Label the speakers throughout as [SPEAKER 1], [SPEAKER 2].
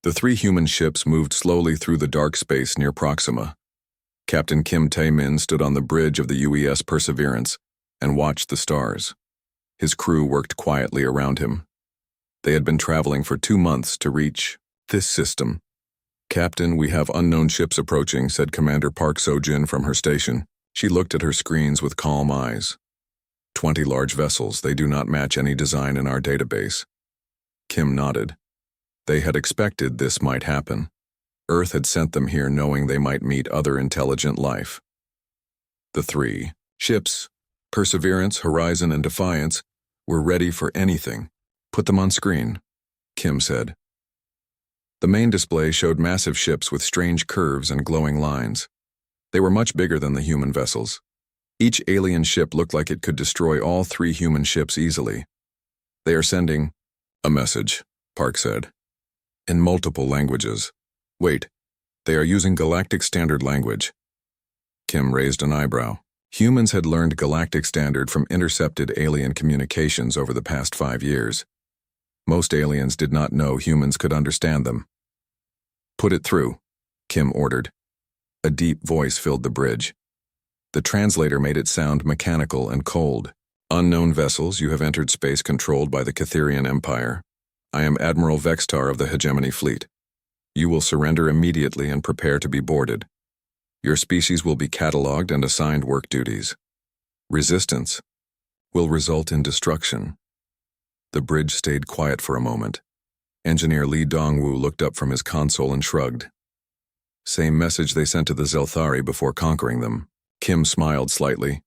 [SPEAKER 1] The three human ships moved slowly through the dark space near Proxima. Captain Kim Tae-min stood on the bridge of the UES Perseverance and watched the stars. His crew worked quietly around him. They had been traveling for 2 months to reach this system. "Captain, we have unknown ships approaching," said Commander Park So-jin from her station. She looked at her screens with calm eyes. 20 large vessels. They do not match any design in our database. Kim nodded. They had expected this might happen. Earth had sent them here knowing they might meet other intelligent life. The three ships, Perseverance, Horizon, and Defiance, were ready for anything. "Put them on screen," Kim said. The main display showed massive ships with strange curves and glowing lines. They were much bigger than the human vessels. Each alien ship looked like it could destroy all 3 human ships easily. "They are sending a message," Park said, "in multiple languages." "Wait, they are using Galactic Standard language." Kim raised an eyebrow. Humans had learned Galactic Standard from intercepted alien communications over the past 5 years. Most aliens did not know humans could understand them. "Put it through," Kim ordered. A deep voice filled the bridge. The translator made it sound mechanical and cold. "Unknown vessels, you have entered space controlled by the Catherian Empire. I am Admiral Vextar of the Hegemony Fleet. You will surrender immediately and prepare to be boarded. Your species will be catalogued and assigned work duties. Resistance will result in destruction." The bridge stayed quiet for a moment. Engineer Lee Dongwoo looked up from his console and shrugged. Same message they sent to the Zelthari before conquering them. Kim smiled slightly.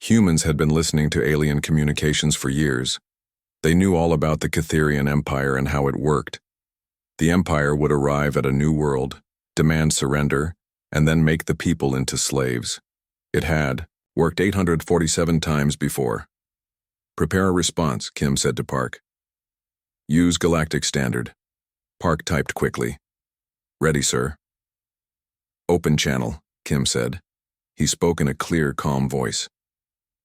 [SPEAKER 1] Humans had been listening to alien communications for years. They knew all about the Catherian Empire and how it worked. The Empire would arrive at a new world, demand surrender, and then make the people into slaves. It had worked 847 times before. "Prepare a response," Kim said to Park. "Use Galactic Standard." Park typed quickly. "Ready, sir." "Open channel," Kim said. He spoke in a clear, calm voice.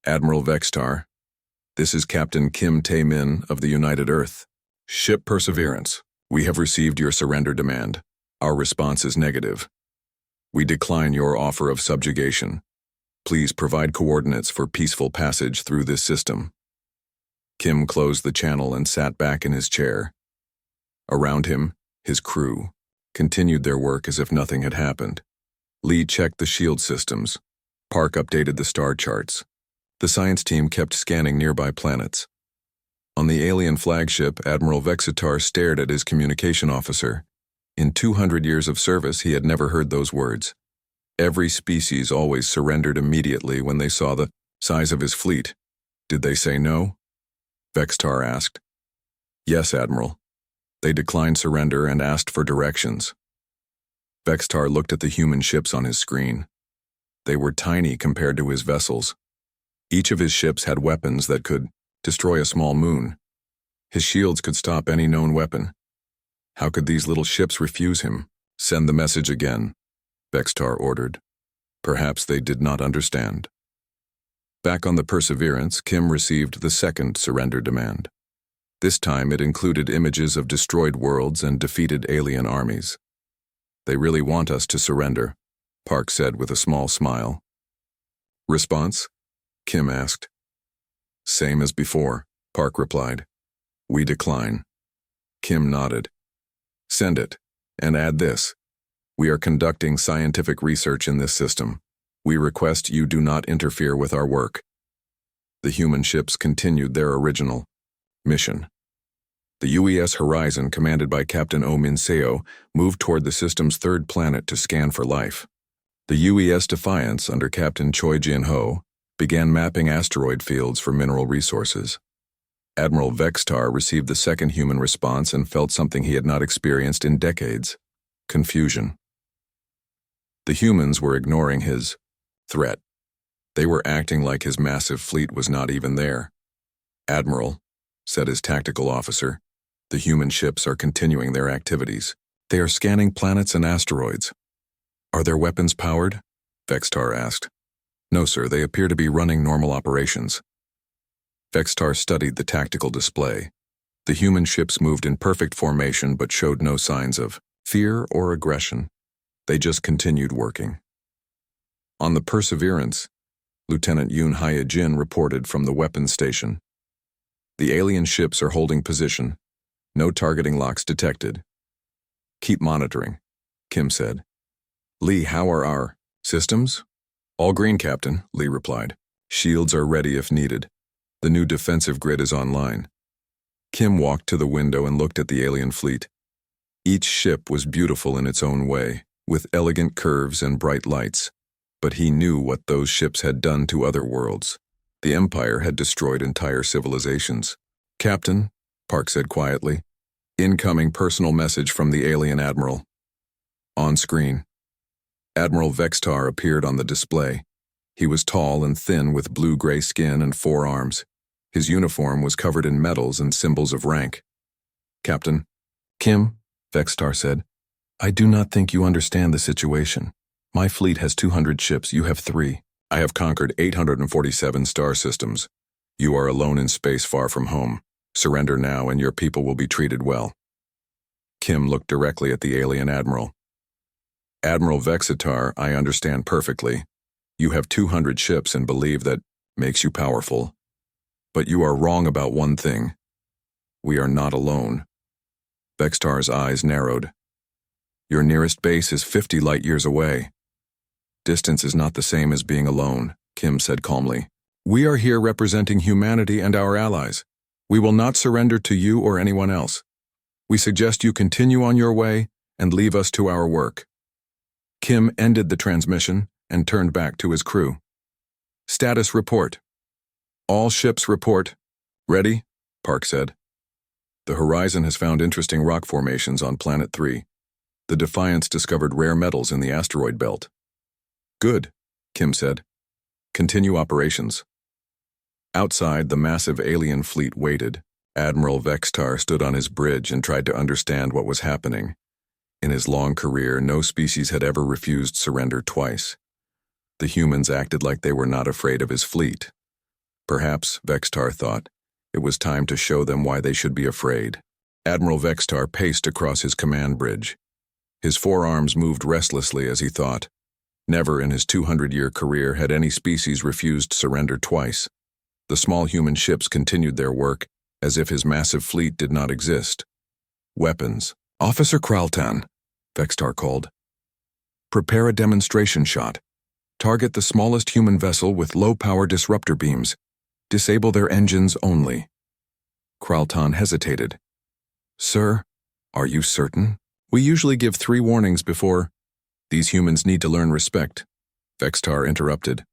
[SPEAKER 1] "Admiral Vextar, this is Captain Kim Tae-min of the United Earth. Ship Perseverance. We have received your surrender demand. Our response is negative. We decline your offer of subjugation. Please provide coordinates for peaceful passage through this system." Kim closed the channel and sat back in his chair. Around him, his crew continued their work as if nothing had happened. Lee checked the shield systems. Park updated the star charts. The science team kept scanning nearby planets. On the alien flagship, Admiral Vextar stared at his communication officer. In 200 years of service, he had never heard those words. Every species always surrendered immediately when they saw the size of his fleet. "Did they say no?" Vextar asked. "Yes, Admiral. They declined surrender and asked for directions." Vextar looked at the human ships on his screen. They were tiny compared to his vessels. Each of his ships had weapons that could destroy a small moon. His shields could stop any known weapon. How could these little ships refuse him? "Send the message again," Vextar ordered. Perhaps they did not understand. Back on the Perseverance, Kim received the second surrender demand. This time it included images of destroyed worlds and defeated alien armies. "They really want us to surrender," Park said with a small smile. "Response?" Kim asked. "Same as before," Park replied. "We decline." Kim nodded. "Send it, and add this. We are conducting scientific research in this system. We request you do not interfere with our work." The human ships continued their original mission. The UES Horizon, commanded by Captain Oh Min-seo, moved toward the system's 3rd planet to scan for life. The UES Defiance, under Captain Choi Jin-ho, began mapping asteroid fields for mineral resources. Admiral Vextar received the second human response and felt something he had not experienced in decades: confusion. The humans were ignoring his threat. They were acting like his massive fleet was not even there. "Admiral," said his tactical officer, "the human ships are continuing their activities. They are scanning planets and asteroids." "Are their weapons powered?" Vextar asked. "No, sir, they appear to be running normal operations." Vextar studied the tactical display. The human ships moved in perfect formation but showed no signs of fear or aggression. They just continued working. On the Perseverance, Lieutenant Yoon Hye-jin reported from the weapons station. The alien ships are holding position. No targeting locks detected. Keep monitoring, Kim said. Lee, how are our systems? All green, Captain, Lee replied. Shields are ready if needed. The new defensive grid is online. Kim walked to the window and looked at the alien fleet. Each ship was beautiful in its own way, with elegant curves and bright lights. But he knew what those ships had done to other worlds. The Empire had destroyed entire civilizations. Captain, Park said quietly. Incoming personal message from the alien admiral. On screen. Admiral Vextar appeared on the display. He was tall and thin with blue-gray skin and 4 arms. His uniform was covered in medals and symbols of rank. Captain. Kim, Vextar said. I do not think you understand the situation. My fleet has 200 ships, you have 3. I have conquered 847 star systems. You are alone in space far from home. Surrender now and your people will be treated well. Kim looked directly at the alien admiral. Admiral Vexatar, I understand perfectly. You have 200 ships and believe that makes you powerful. But you are wrong about one thing. We are not alone. Vextar's eyes narrowed. Your nearest base is 50 light-years away. Distance is not the same as being alone, Kim said calmly. We are here representing humanity and our allies. We will not surrender to you or anyone else. We suggest you continue on your way and leave us to our work. Kim ended the transmission and turned back to his crew. Status report. All ships report. Ready? Park said. The horizon has found interesting rock formations on Planet 3. The Defiance discovered rare metals in the asteroid belt. Good, Kim said. Continue operations. Outside, the massive alien fleet waited. Admiral Vextar stood on his bridge and tried to understand what was happening. In his long career, no species had ever refused surrender twice. The humans acted like they were not afraid of his fleet. Perhaps, Vextar thought, it was time to show them why they should be afraid. Admiral Vextar paced across his command bridge. His forearms moved restlessly as he thought. Never in his 200-year career had any species refused surrender twice. The small human ships continued their work, as if his massive fleet did not exist. Weapons. Officer Kraltan, Vextar called. Prepare a demonstration shot. Target the smallest human vessel with low-power disruptor beams. Disable their engines only. Kraltan hesitated. Sir, are you certain? We usually give 3 warnings before. These humans need to learn respect, Vextar interrupted.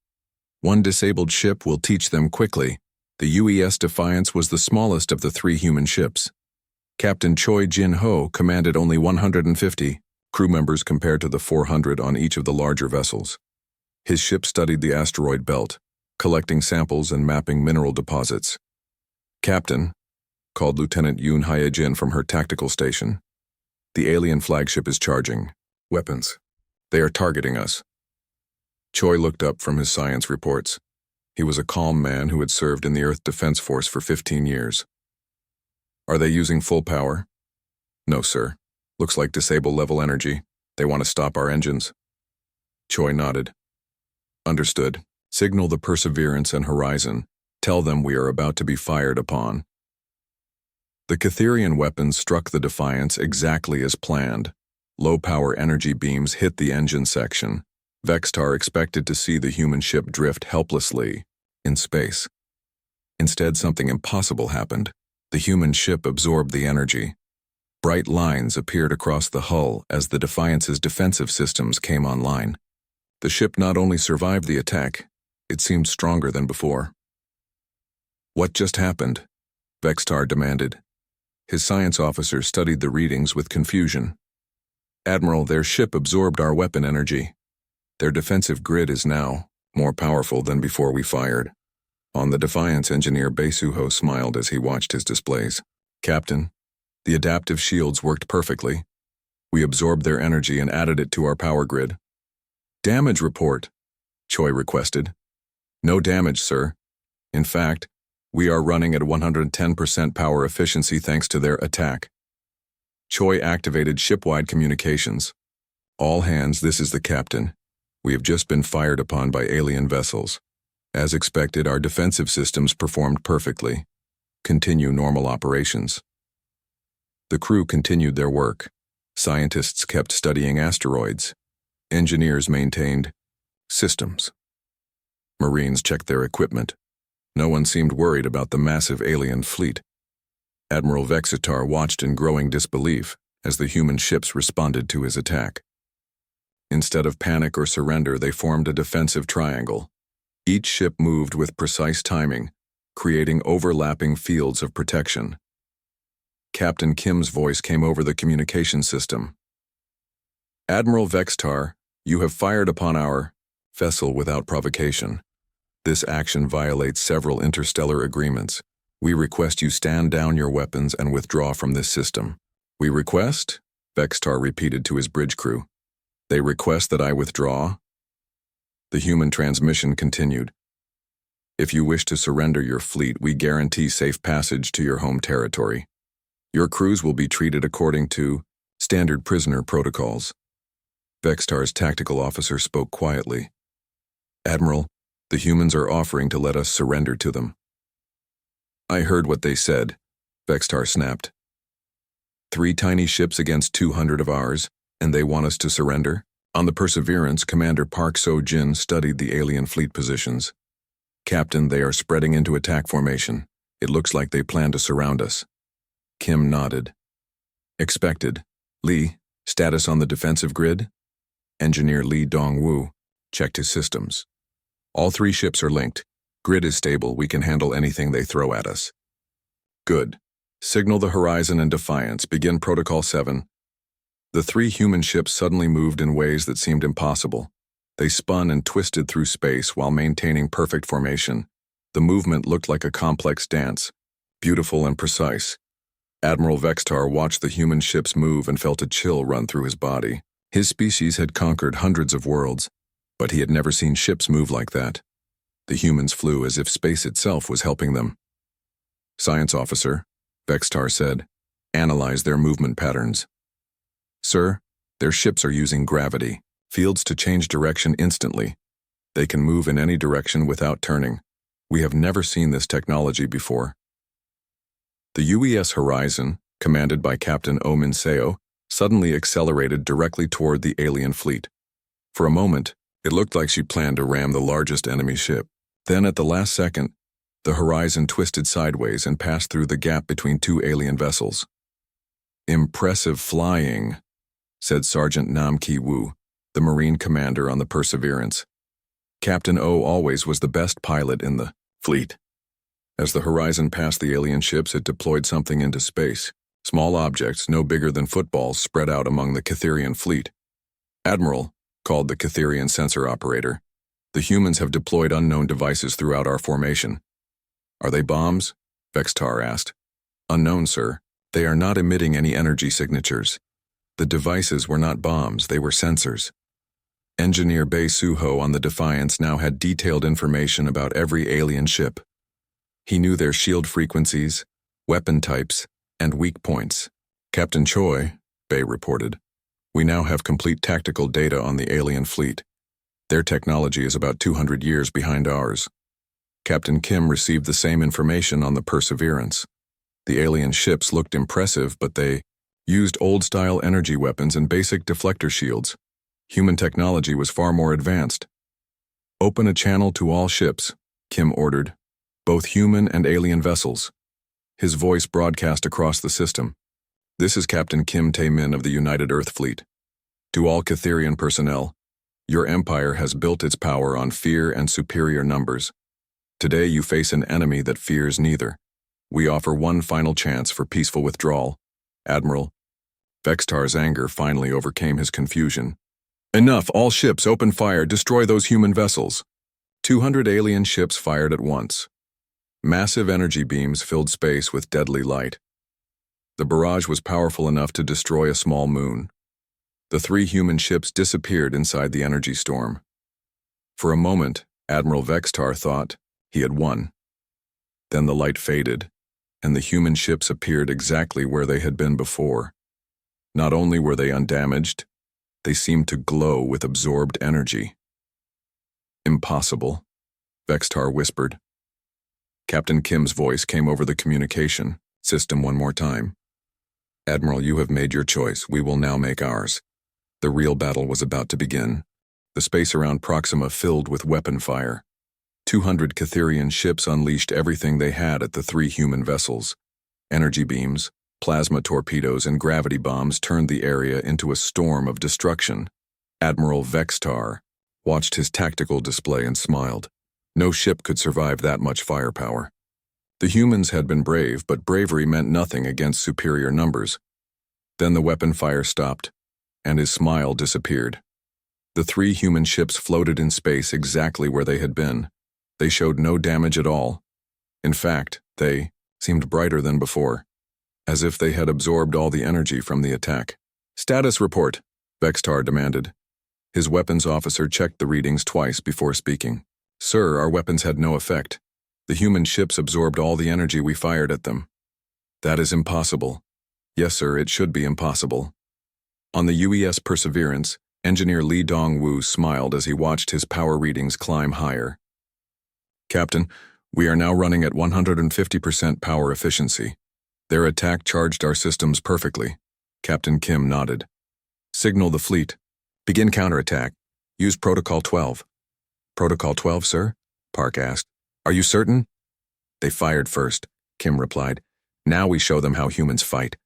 [SPEAKER 1] One disabled ship will teach them quickly. The UES Defiance was the smallest of the 3 human ships. Captain Choi Jin-ho commanded only 150 crew members compared to the 400 on each of the larger vessels. His ship studied the asteroid belt, collecting samples and mapping mineral deposits. Captain, called Lieutenant Yoon Hye-jin from her tactical station. The alien flagship is charging. Weapons. They are targeting us. Choi looked up from his science reports. He was a calm man who had served in the Earth Defense Force for 15 years. Are they using full power? No, sir. Looks like disable-level energy. They want to stop our engines. Choi nodded. Understood. Signal the Perseverance and Horizon. Tell them we are about to be fired upon. The Catherian weapons struck the Defiance exactly as planned. Low-power energy beams hit the engine section. Vextar expected to see the human ship drift helplessly in space. Instead, something impossible happened. The human ship absorbed the energy. Bright lines appeared across the hull as the Defiance's defensive systems came online. The ship not only survived the attack, it seemed stronger than before. What just happened? Vextar demanded. His science officer studied the readings with confusion. Admiral, their ship absorbed our weapon energy. Their defensive grid is now more powerful than before we fired. On the Defiance, engineer Bae-Suho smiled as he watched his displays. Captain, the adaptive shields worked perfectly. We absorbed their energy and added it to our power grid. Damage report, Choi requested. No damage, sir. In fact, We are running at 110% power efficiency thanks to their attack. Choi activated ship-wide communications. All hands, this is the captain. We have just been fired upon by alien vessels. As expected, our defensive systems performed perfectly. Continue normal operations. The crew continued their work. Scientists kept studying asteroids. Engineers maintained systems. Marines checked their equipment. No one seemed worried about the massive alien fleet. Admiral Vexitar watched in growing disbelief as the human ships responded to his attack. Instead of panic or surrender, they formed a defensive triangle. Each ship moved with precise timing, creating overlapping fields of protection. Captain Kim's voice came over the communication system. Admiral Vexitar, you have fired upon our vessel without provocation. This action violates several interstellar agreements. We request you stand down your weapons and withdraw from this system. We request? Vexitar repeated to his bridge crew. They request that I withdraw? The human transmission continued. If you wish to surrender your fleet, we guarantee safe passage to your home territory. Your crews will be treated according to standard prisoner protocols. Vexitar's tactical officer spoke quietly. Admiral, the humans are offering to let us surrender to them. I heard what they said, Vexitar snapped. 3 tiny ships against 200 of ours, and they want us to surrender? On the Perseverance, Commander Park So-jin studied the alien fleet positions. Captain, they are spreading into attack formation. It looks like they plan to surround us. Kim nodded. Expected. Lee, status on the defensive grid? Engineer Lee Dong-woo checked his systems. All 3 ships are linked. Grid is stable. We can handle anything they throw at us. Good. Signal the horizon and Defiance. Begin Protocol 7. The 3 human ships suddenly moved in ways that seemed impossible. They spun and twisted through space while maintaining perfect formation. The movement looked like a complex dance, beautiful and precise. Admiral Vexitar watched the human ships move and felt a chill run through his body. His species had conquered hundreds of worlds, but he had never seen ships move like that. The humans flew as if space itself was helping them. Science officer, Vexitar said, analyze their movement patterns. Sir, their ships are using gravity, fields to change direction instantly. They can move in any direction without turning. We have never seen this technology before. The UES Horizon, commanded by Captain Oh Min-seo, suddenly accelerated directly toward the alien fleet. For a moment, it looked like she planned to ram the largest enemy ship. Then, at the last second, the horizon twisted sideways and passed through the gap between 2 alien vessels. Impressive flying, said Sergeant Nam Ki-woo, the Marine commander on the Perseverance. Captain Oh always was the best pilot in the fleet. As the horizon passed the alien ships, it deployed something into space. Small objects, no bigger than footballs, spread out among the Catherian fleet. Admiral, called the Catherian sensor operator, the humans have deployed unknown devices throughout our formation. Are they bombs? Vexitar asked. Unknown, sir. They are not emitting any energy signatures. The devices were not bombs, they were sensors. Engineer Bae Suho on the Defiance now had detailed information about every alien ship. He knew their shield frequencies, weapon types, and weak points. Captain Choi, Bae reported, we now have complete tactical data on the alien fleet. Their technology is about 200 years behind ours. Captain Kim received the same information on the Perseverance. The alien ships looked impressive, but they used old-style energy weapons and basic deflector shields. Human technology was far more advanced. Open a channel to all ships, Kim ordered, both human and alien vessels. His voice broadcast across the system. This is Captain Kim Tae-min of the United Earth Fleet. To all Catherian personnel, your empire has built its power on fear and superior numbers. Today you face an enemy that fears neither. We offer one final chance for peaceful withdrawal. Admiral. Vexitar's anger finally overcame his confusion. Enough, all ships, open fire, destroy those human vessels. 200 alien ships fired at once. Massive energy beams filled space with deadly light. The barrage was powerful enough to destroy a small moon. The 3 human ships disappeared inside the energy storm. For a moment, Admiral Vexitar thought he had won. Then the light faded, and the human ships appeared exactly where they had been before. Not only were they undamaged, they seemed to glow with absorbed energy. "Impossible," Vextar whispered. Captain Kim's voice came over the communication system one more time. "Admiral, you have made your choice. We will now make ours." The real battle was about to begin. The space around Proxima filled with weapon fire. 200 Catherian ships unleashed everything they had at the 3 human vessels. Energy beams, plasma torpedoes, and gravity bombs turned the area into a storm of destruction. Admiral Vextar watched his tactical display and smiled. No ship could survive that much firepower. The humans had been brave, but bravery meant nothing against superior numbers. Then the weapon fire stopped, and his smile disappeared. The 3 human ships floated in space exactly where they had been. They showed no damage at all. In fact, they seemed brighter than before, as if they had absorbed all the energy from the attack. "Status report," Vextar demanded. His weapons officer checked the readings twice before speaking. "Sir, our weapons had no effect. The human ships absorbed all the energy we fired at them." "That is impossible." "Yes, sir, it should be impossible." On the UES Perseverance, Engineer Lee Dong-woo smiled as he watched his power readings climb higher. "Captain, we are now running at 150% power efficiency. Their attack charged our systems perfectly." Captain Kim nodded. "Signal the fleet. Begin counterattack. Use Protocol 12. "Protocol 12, sir?" Park asked. "Are you certain?" "They fired first," Kim replied. "Now we show them how humans fight."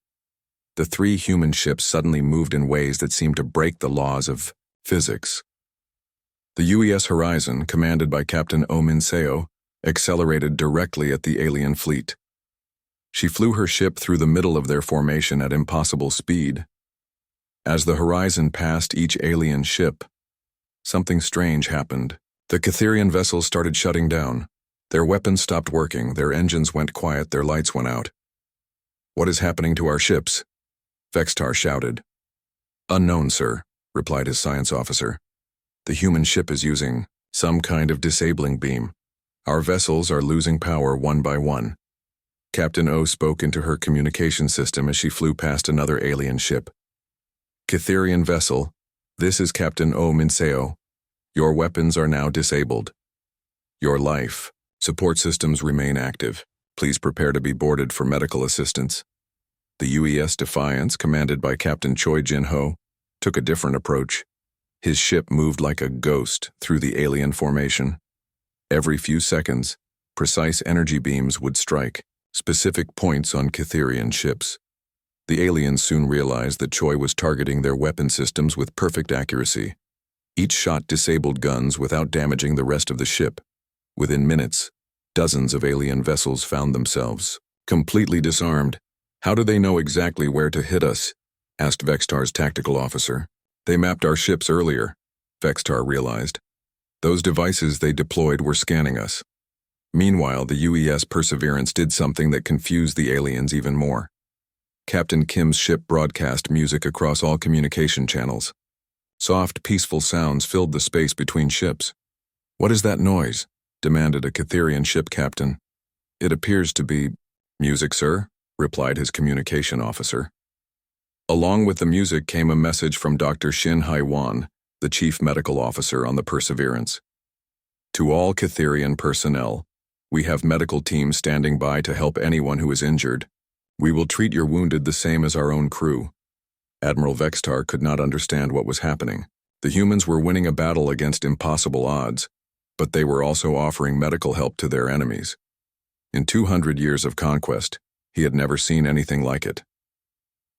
[SPEAKER 1] The 3 human ships suddenly moved in ways that seemed to break the laws of physics. The UES Horizon, commanded by Captain Oh Min-seo, accelerated directly at the alien fleet. She flew her ship through the middle of their formation at impossible speed. As the Horizon passed each alien ship, something strange happened. The Catherian vessels started shutting down. Their weapons stopped working, their engines went quiet, their lights went out. "What is happening to our ships?" Vextar shouted. "Unknown, sir," replied his science officer. "The human ship is using some kind of disabling beam. Our vessels are losing power one by one." Captain O spoke into her communication system as she flew past another alien ship. "Catherian vessel, this is Captain Oh Min-seo. Your weapons are now disabled. Your life support systems remain active. Please prepare to be boarded for medical assistance." The UES Defiance, commanded by Captain Choi Jin-ho, took a different approach. His ship moved like a ghost through the alien formation. Every few seconds, precise energy beams would strike specific points on Catherian ships. The aliens soon realized that Choi was targeting their weapon systems with perfect accuracy. Each shot disabled guns without damaging the rest of the ship. Within minutes, dozens of alien vessels found themselves completely disarmed. "How do they know exactly where to hit us?" asked Vextar's tactical officer. "They mapped our ships earlier," Vextar realized. "Those devices they deployed were scanning us." Meanwhile, the UES Perseverance did something that confused the aliens even more. Captain Kim's ship broadcast music across all communication channels. Soft, peaceful sounds filled the space between ships. "What is that noise?" demanded a Catherian ship captain. "It appears to be music, sir," replied his communication officer. Along with the music came a message from Dr. Shin Hai-wan, the chief medical officer on the Perseverance. "To all Catherian personnel, we have medical teams standing by to help anyone who is injured. We will treat your wounded the same as our own crew." Admiral Vextar could not understand what was happening. The humans were winning a battle against impossible odds, but they were also offering medical help to their enemies. In 200 years of conquest, he had never seen anything like it.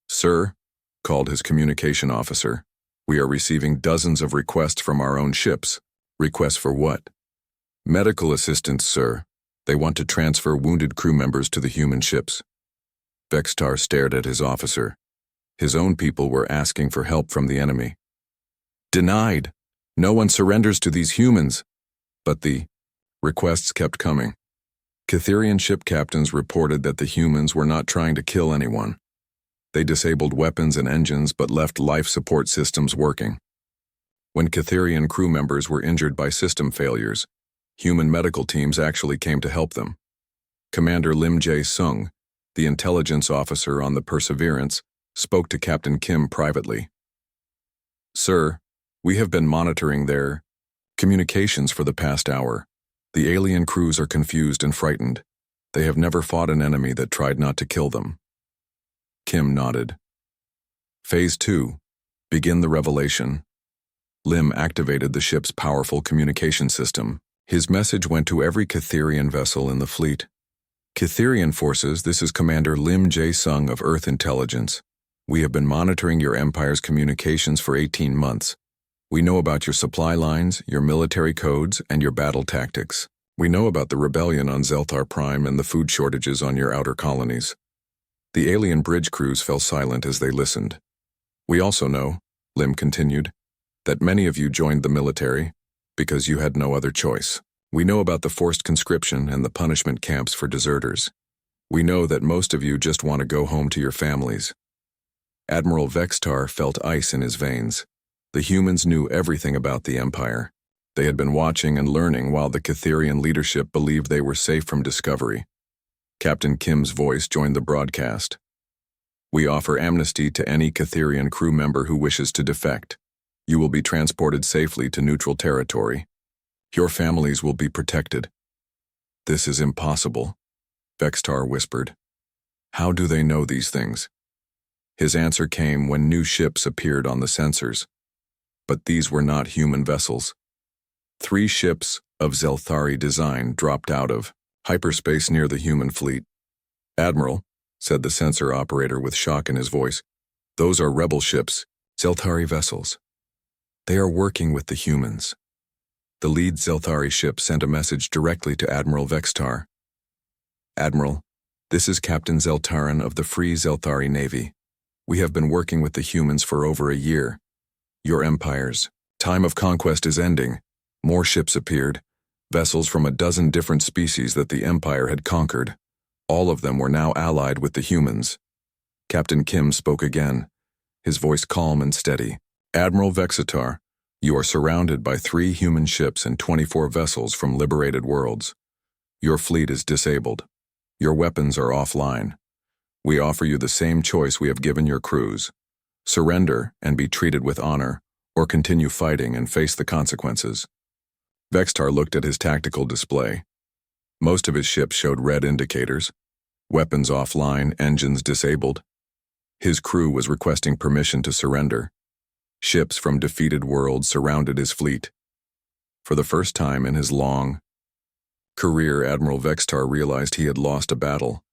[SPEAKER 1] "Sir," called his communication officer, "we are receiving dozens of requests from our own ships." "Requests for what?" "Medical assistance, sir. They want to transfer wounded crew members to the human ships." Vextar stared at his officer. His own people were asking for help from the enemy. "Denied. No one surrenders to these humans." But the requests kept coming. Catherian ship captains reported that the humans were not trying to kill anyone. They disabled weapons and engines but left life support systems working. When Catherian crew members were injured by system failures, human medical teams actually came to help them. Commander Lim Jae-sung, the intelligence officer on the Perseverance, spoke to Captain Kim privately. "Sir, we have been monitoring their communications for the past hour. The alien crews are confused and frightened. They have never fought an enemy that tried not to kill them." Kim nodded. Phase 2. Begin the revelation. Lim activated the ship's powerful communication system. His message went to every Catherian vessel in the fleet. "Catherian forces, this is Commander Lim Jae-sung of Earth Intelligence. We have been monitoring your Empire's communications for 18 months. We know about your supply lines, your military codes, and your battle tactics. We know about the rebellion on Zelthar Prime and the food shortages on your outer colonies." The alien bridge crews fell silent as they listened. "We also know," Lim continued, "that many of you joined the military because you had no other choice. We know about the forced conscription and the punishment camps for deserters. We know that most of you just want to go home to your families." Admiral Vextar felt ice in his veins. The humans knew everything about the Empire. They had been watching and learning while the Catherian leadership believed they were safe from discovery. Captain Kim's voice joined the broadcast. "We offer amnesty to any Catherian crew member who wishes to defect. You will be transported safely to neutral territory. Your families will be protected." "This is impossible," Vextar whispered. "How do they know these things?" His answer came when new ships appeared on the sensors. But these were not human vessels. 3 ships of Zelthari design dropped out of hyperspace near the human fleet. "Admiral," said the sensor operator with shock in his voice, "those are rebel ships, Zelthari vessels. They are working with the humans." The lead Zelthari ship sent a message directly to Admiral Vextar. "Admiral, this is Captain Zeltaran of the Free Zelthari Navy. We have been working with the humans for over a year. Your Empire's time of conquest is ending. More ships appeared, vessels from a dozen different species that the Empire had conquered. All of them were now allied with the humans." Captain Kim spoke again, his voice calm and steady. "Admiral Vexitar, you are surrounded by 3 human ships and 24 vessels from liberated worlds. Your fleet is disabled. Your weapons are offline. We offer you the same choice we have given your crews. Surrender and be treated with honor, or continue fighting and face the consequences." Vextar looked at his tactical display. Most of his ships showed red indicators. Weapons offline, engines disabled. His crew was requesting permission to surrender. Ships from defeated worlds surrounded his fleet. For the first time in his long career, Admiral Vextar realized he had lost a battle.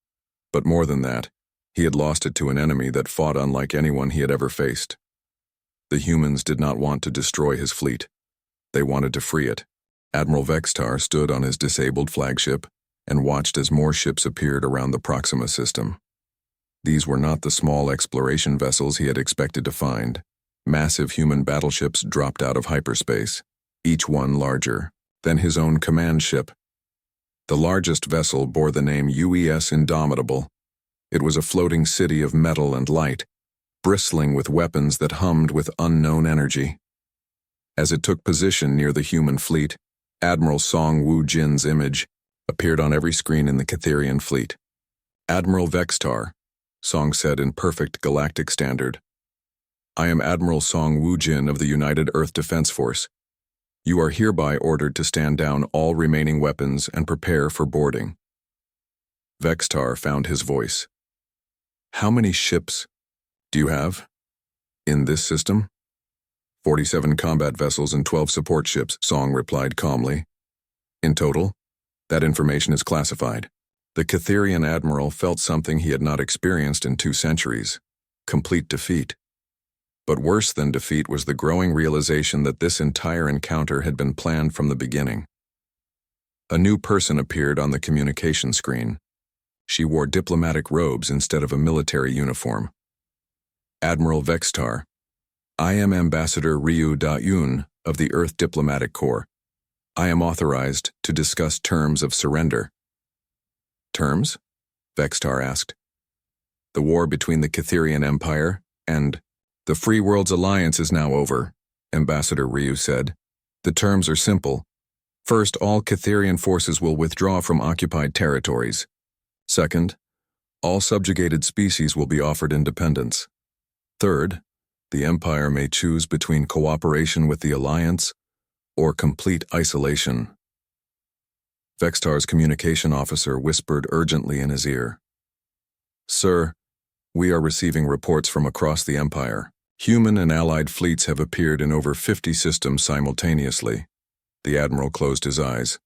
[SPEAKER 1] But more than that, he had lost it to an enemy that fought unlike anyone he had ever faced. The humans did not want to destroy his fleet. They wanted to free it. Admiral Vextar stood on his disabled flagship and watched as more ships appeared around the Proxima system. These were not the small exploration vessels he had expected to find. Massive human battleships dropped out of hyperspace, each one larger than his own command ship. The largest vessel bore the name UES Indomitable. It was a floating city of metal and light, bristling with weapons that hummed with unknown energy. As it took position near the human fleet, Admiral Song Woo-jin's image appeared on every screen in the Catherian fleet. "Admiral Vextar," Song said in perfect galactic standard. "I am Admiral Song Woo-jin of the United Earth Defense Force. You are hereby ordered to stand down all remaining weapons and prepare for boarding." Vextar found his voice. "How many ships do you have in this system?" 47 combat vessels and 12 support ships, Song replied calmly. "In total, that information is classified." The Catherian admiral felt something he had not experienced in 2 centuries: complete defeat. But worse than defeat was the growing realization that this entire encounter had been planned from the beginning. A new person appeared on the communication screen. She wore diplomatic robes instead of a military uniform. "Admiral Vextar, I am Ambassador Ryu Da-yoon of the Earth Diplomatic Corps. I am authorized to discuss terms of surrender." "Terms?" Vextar asked. "The war between the Catherian Empire and the Free Worlds Alliance is now over," Ambassador Ryu said. "The terms are simple. First, all Catherian forces will withdraw from occupied territories. Second, all subjugated species will be offered independence. Third, the Empire may choose between cooperation with the Alliance or complete isolation. Vextar's communication officer whispered urgently in his ear. Sir, we are receiving reports from across the Empire. Human and allied fleets have appeared in over 50 systems simultaneously. The Admiral closed his eyes.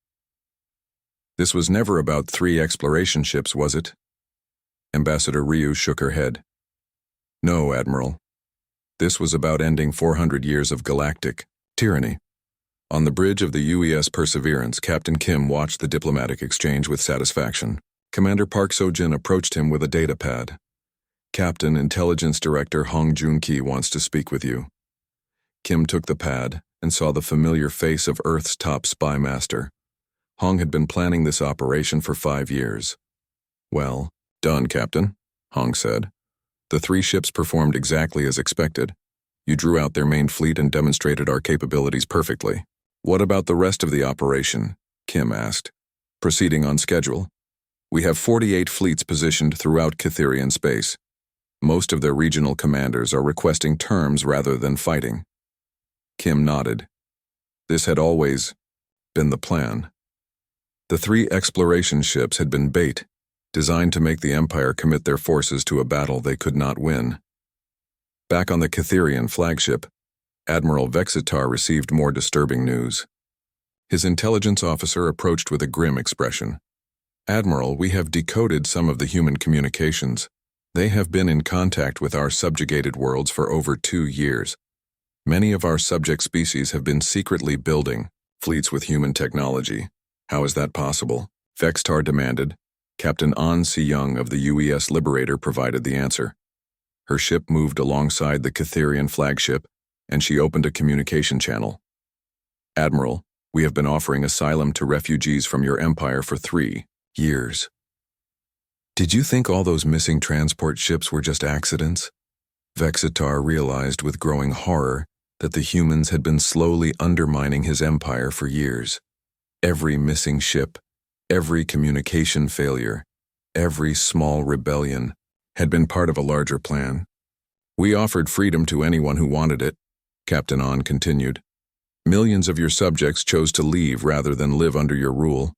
[SPEAKER 1] This was never about 3 exploration ships, was it? Ambassador Ryu shook her head. No, Admiral. This was about ending 400 years of galactic tyranny. On the bridge of the UES Perseverance, Captain Kim watched the diplomatic exchange with satisfaction. Commander Park Seo-jin approached him with a data pad. Captain, Intelligence Director Hong Joon-ki wants to speak with you. Kim took the pad and saw the familiar face of Earth's top spy master. Hong had been planning this operation for 5 years. Well, done, Captain, Hong said. The 3 ships performed exactly as expected. You drew out their main fleet and demonstrated our capabilities perfectly. What about the rest of the operation? Kim asked. Proceeding on schedule. We have 48 fleets positioned throughout Cytherian space. Most of their regional commanders are requesting terms rather than fighting. Kim nodded. This had always been the plan. The 3 exploration ships had been bait, designed to make the Empire commit their forces to a battle they could not win. Back on the Cytherian flagship, Admiral Vexitar received more disturbing news. His intelligence officer approached with a grim expression. Admiral, we have decoded some of the human communications. They have been in contact with our subjugated worlds for over 2 years. Many of our subject species have been secretly building fleets with human technology. How is that possible? Vextar demanded. Captain An Si-young of the UES Liberator provided the answer. Her ship moved alongside the Cytherian flagship, and she opened a communication channel. Admiral, we have been offering asylum to refugees from your empire for 3 years. Did you think all those missing transport ships were just accidents? Vexitar realized with growing horror that the humans had been slowly undermining his empire for years. Every missing ship, every communication failure, every small rebellion had been part of a larger plan. We offered freedom to anyone who wanted it, Captain An continued. Millions of your subjects chose to leave rather than live under your rule.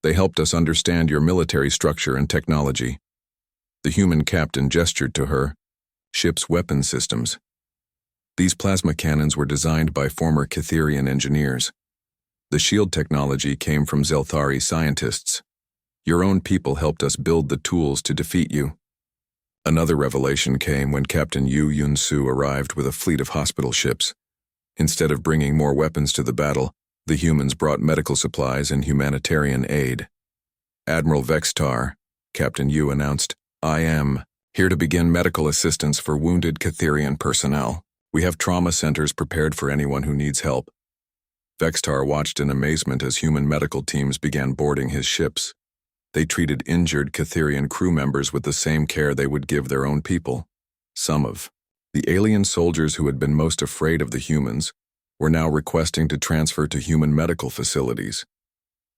[SPEAKER 1] They helped us understand your military structure and technology. The human captain gestured to her. Ship's weapon systems. These plasma cannons were designed by former Cytherian engineers. The shield technology came from Zelthari scientists. Your own people helped us build the tools to defeat you. Another revelation came when Captain Yu Yun-su arrived with a fleet of hospital ships. Instead of bringing more weapons to the battle, the humans brought medical supplies and humanitarian aid. Admiral Vextar, Captain Yu announced, I am here to begin medical assistance for wounded Cytherian personnel. We have trauma centers prepared for anyone who needs help. Vextar watched in amazement as human medical teams began boarding his ships. They treated injured Cytherian crew members with the same care they would give their own people. Some of the alien soldiers who had been most afraid of the humans were now requesting to transfer to human medical facilities.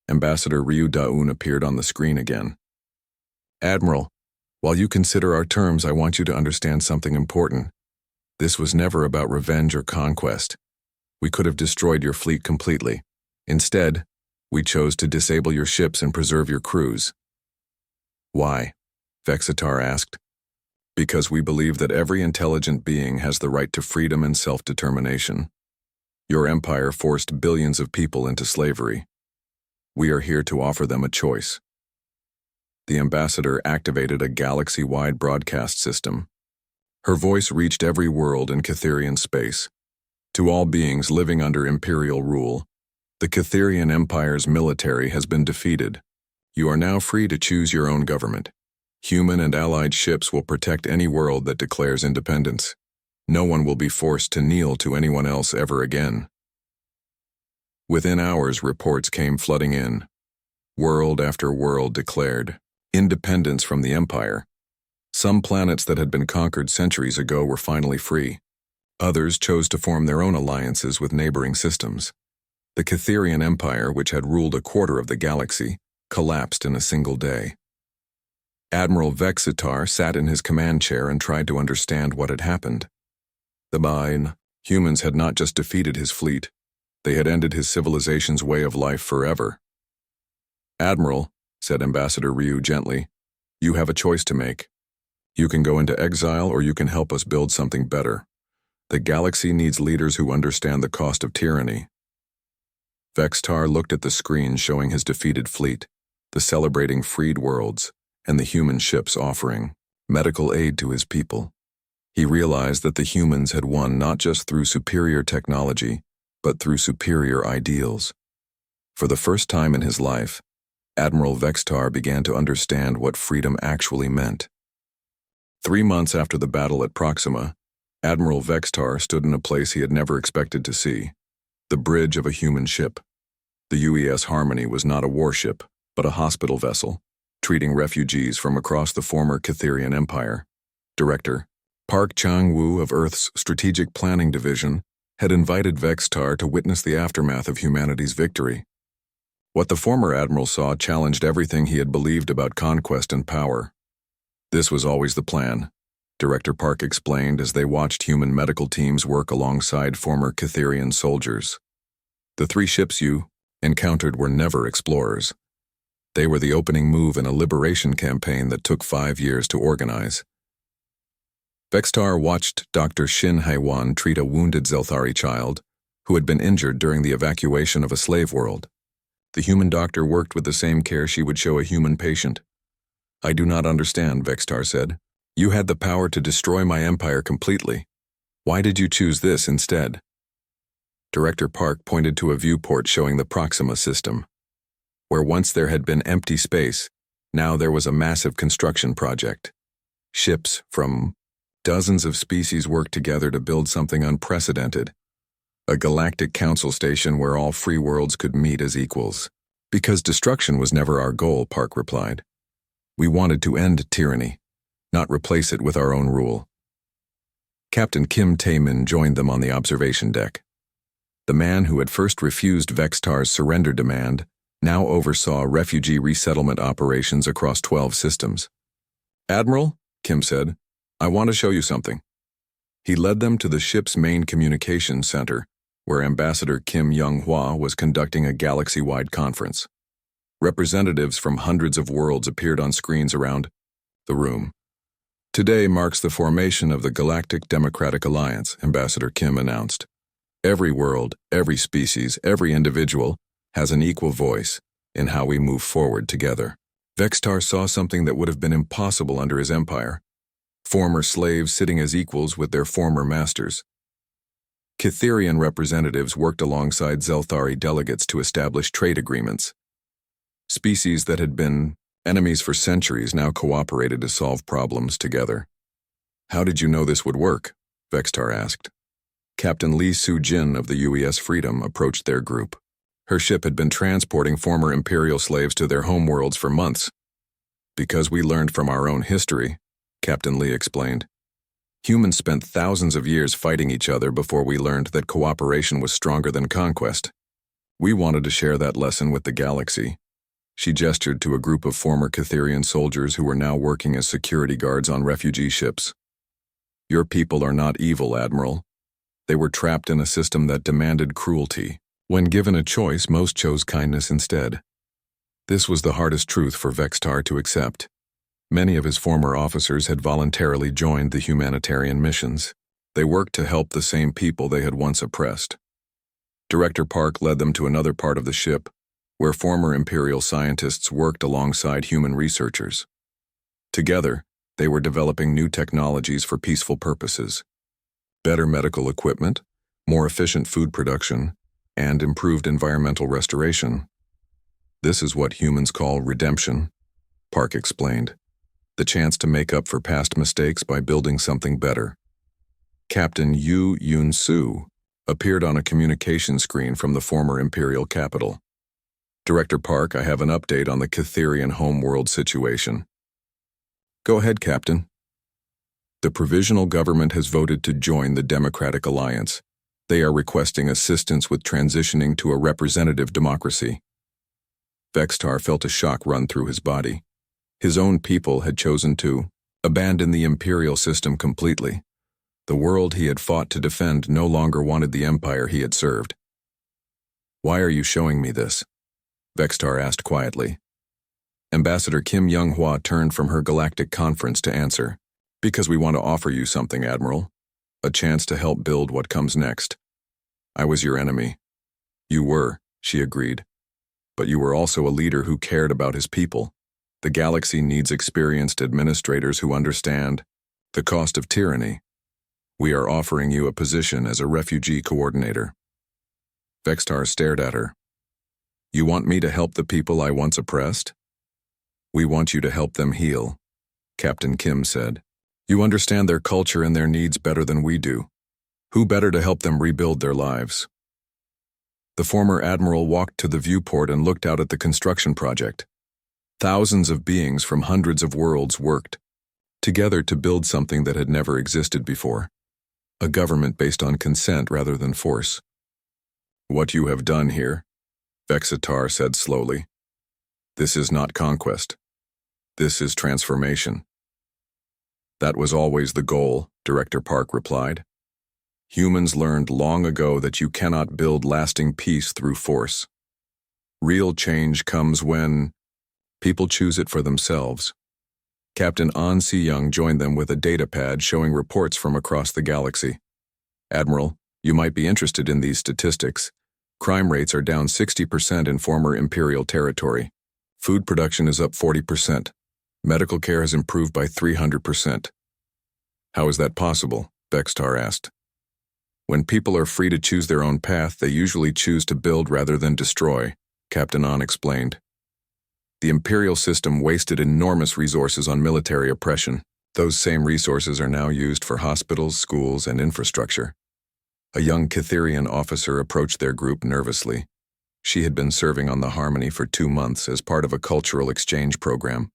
[SPEAKER 1] Ambassador Ryu Da-un appeared on the screen again. Admiral, while you consider our terms, I want you to understand something important. This was never about revenge or conquest. We could have destroyed your fleet completely. Instead, we chose to disable your ships and preserve your crews. Why? Vexitar asked. Because we believe that every intelligent being has the right to freedom and self-determination. Your empire forced billions of people into slavery. We are here to offer them a choice. The ambassador activated a galaxy-wide broadcast system. Her voice reached every world in Cytherian space. To all beings living under imperial rule, the Cytherian Empire's military has been defeated. You are now free to choose your own government. Human and allied ships will protect any world that declares independence. No one will be forced to kneel to anyone else ever again. Within hours, reports came flooding in. World after world declared independence from the Empire. Some planets that had been conquered centuries ago were finally free. Others chose to form their own alliances with neighboring systems. The Cytherian Empire, which had ruled a quarter of the galaxy, collapsed in a single day. Admiral Vexitar sat in his command chair and tried to understand what had happened. The Mine, humans had not just defeated his fleet, they had ended his civilization's way of life forever. "Admiral," said Ambassador Ryu gently, "you have a choice to make. You can go into exile or you can help us build something better. The galaxy needs leaders who understand the cost of tyranny." Vextar looked at the screen showing his defeated fleet, the celebrating freed worlds, and the human ships offering medical aid to his people. He realized that the humans had won not just through superior technology, but through superior ideals. For the first time in his life, Admiral Vextar began to understand what freedom actually meant. 3 months after the battle at Proxima, Admiral Vextar stood in a place he had never expected to see, the bridge of a human ship. The UES Harmony was not a warship, but a hospital vessel, treating refugees from across the former Catherian Empire. Director Park Chang-woo of Earth's Strategic Planning Division had invited Vextar to witness the aftermath of humanity's victory. What the former admiral saw challenged everything he had believed about conquest and power. "This was always the plan," Director Park explained as they watched human medical teams work alongside former Catherian soldiers. "The 3 ships you encountered were never explorers. They were the opening move in a liberation campaign that took 5 years to organize." Vextar watched Dr. Shin Hae-won treat a wounded Zelthari child who had been injured during the evacuation of a slave world. The human doctor worked with the same care she would show a human patient. "I do not understand," Vextar said. "You had the power to destroy my empire completely. Why did you choose this instead?" Director Park pointed to a viewport showing the Proxima system. Where once there had been empty space, now there was a massive construction project. Ships from dozens of species worked together to build something unprecedented. A galactic council station where all free worlds could meet as equals. "Because destruction was never our goal," Park replied. "We wanted to end tyranny, not replace it with our own rule." Captain Kim Tae-min joined them on the observation deck. The man who had first refused Vextar's surrender demand now oversaw refugee resettlement operations across 12 systems. "Admiral," Kim said, "I want to show you something." He led them to the ship's main communications center, where Ambassador Kim Young-hwa was conducting a galaxy-wide conference. Representatives from hundreds of worlds appeared on screens around the room. "Today marks the formation of the Galactic Democratic Alliance," Ambassador Kim announced. "Every world, every species, every individual has an equal voice in how we move forward together." Vextar saw something that would have been impossible under his empire. Former slaves sitting as equals with their former masters. Catherian representatives worked alongside Zelthari delegates to establish trade agreements. Species that had been enemies for centuries now cooperated to solve problems together. "How did you know this would work?" Vextar asked. Captain Lee Soo-jin of the UES Freedom approached their group. Her ship had been transporting former Imperial slaves to their homeworlds for months. "Because we learned from our own history," Captain Lee explained. "Humans spent thousands of years fighting each other before we learned that cooperation was stronger than conquest. We wanted to share that lesson with the galaxy." She gestured to a group of former Catherian soldiers who were now working as security guards on refugee ships. "Your people are not evil, Admiral. They were trapped in a system that demanded cruelty. When given a choice, most chose kindness instead." This was the hardest truth for Vextar to accept. Many of his former officers had voluntarily joined the humanitarian missions. They worked to help the same people they had once oppressed. Director Park led them to another part of the ship, where former Imperial scientists worked alongside human researchers. Together, they were developing new technologies for peaceful purposes. Better medical equipment, more efficient food production, and improved environmental restoration. "This is what humans call redemption," Park explained. "The chance to make up for past mistakes by building something better." Captain Yu Yun-soo appeared on a communication screen from the former Imperial capital. "Director Park, I have an update on the Catherian homeworld situation." "Go ahead, Captain." "The provisional government has voted to join the Democratic Alliance. They are requesting assistance with transitioning to a representative democracy." Vextar felt a shock run through his body. His own people had chosen to abandon the imperial system completely. The world he had fought to defend no longer wanted the empire he had served. "Why are you showing me this?" Vextar asked quietly. Ambassador Kim Young-hwa turned from her galactic conference to answer. "Because we want to offer you something, Admiral. A chance to help build what comes next. I was your enemy." "You were," she agreed. "But you were also a leader who cared about his people. The galaxy needs experienced administrators who understand the cost of tyranny. We are offering you a position as a refugee coordinator." Vextar stared at her. "You want me to help the people I once oppressed?" "We want you to help them heal," Captain Kim said. "You understand their culture and their needs better than we do. Who better to help them rebuild their lives?" The former admiral walked to the viewport and looked out at the construction project. Thousands of beings from hundreds of worlds worked together to build something that had never existed before. A government based on consent rather than force. "What you have done here," Vexatar said slowly. "This is not conquest. This is transformation." "That was always the goal," Director Park replied. "Humans learned long ago that you cannot build lasting peace through force. Real change comes when people choose it for themselves." Captain An Si-young joined them with a data pad showing reports from across the galaxy. "Admiral, you might be interested in these statistics. Crime rates are down 60% in former Imperial territory. Food production is up 40%. Medical care has improved by 300%. "How is that possible?" Vextar asked. "When people are free to choose their own path, they usually choose to build rather than destroy," Captain An explained. "The Imperial system wasted enormous resources on military oppression. Those same resources are now used for hospitals, schools, and infrastructure." A young Catherian officer approached their group nervously. She had been serving on the Harmony for 2 months as part of a cultural exchange program.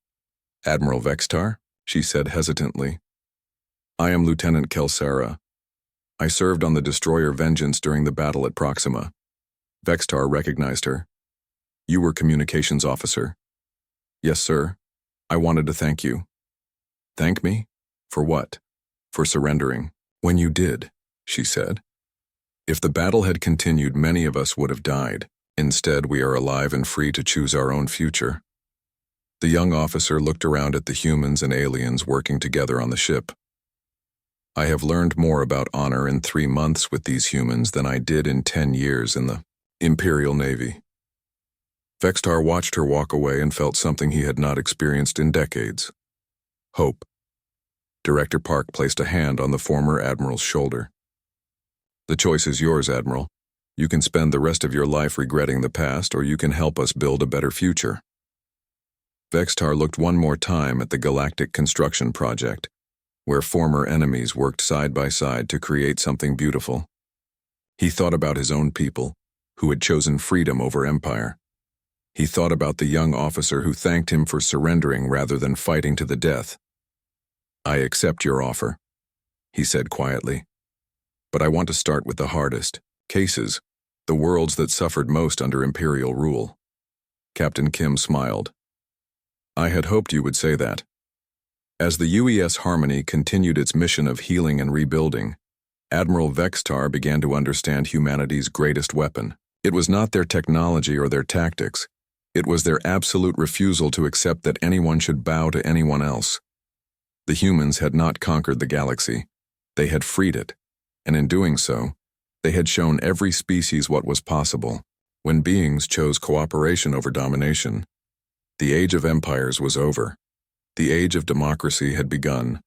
[SPEAKER 1] "Admiral Vextar?" she said hesitantly. "I am Lieutenant Kelsara. I served on the destroyer Vengeance during the battle at Proxima." Vextar recognized her. "You were communications officer." "Yes, sir. I wanted to thank you." "Thank me? For what?" "For surrendering. When you did," she said. "If the battle had continued, many of us would have died. Instead, we are alive and free to choose our own future." The young officer looked around at the humans and aliens working together on the ship. "I have learned more about honor in 3 months with these humans than I did in 10 years in the Imperial Navy." Vextar watched her walk away and felt something he had not experienced in decades. Hope. Director Park placed a hand on the former admiral's shoulder. "The choice is yours, Admiral. You can spend the rest of your life regretting the past, or you can help us build a better future." Vextar looked one more time at the galactic construction project, where former enemies worked side by side to create something beautiful. He thought about his own people, who had chosen freedom over empire. He thought about the young officer who thanked him for surrendering rather than fighting to the death. "I accept your offer," he said quietly. "But I want to start with the hardest cases, the worlds that suffered most under Imperial rule." Captain Kim smiled. "I had hoped you would say that." As the UES Harmony continued its mission of healing and rebuilding, Admiral Vextar began to understand humanity's greatest weapon. It was not their technology or their tactics. It was their absolute refusal to accept that anyone should bow to anyone else. The humans had not conquered the galaxy. They had freed it, and in doing so, they had shown every species what was possible. When beings chose cooperation over domination, the age of empires was over. The age of democracy had begun.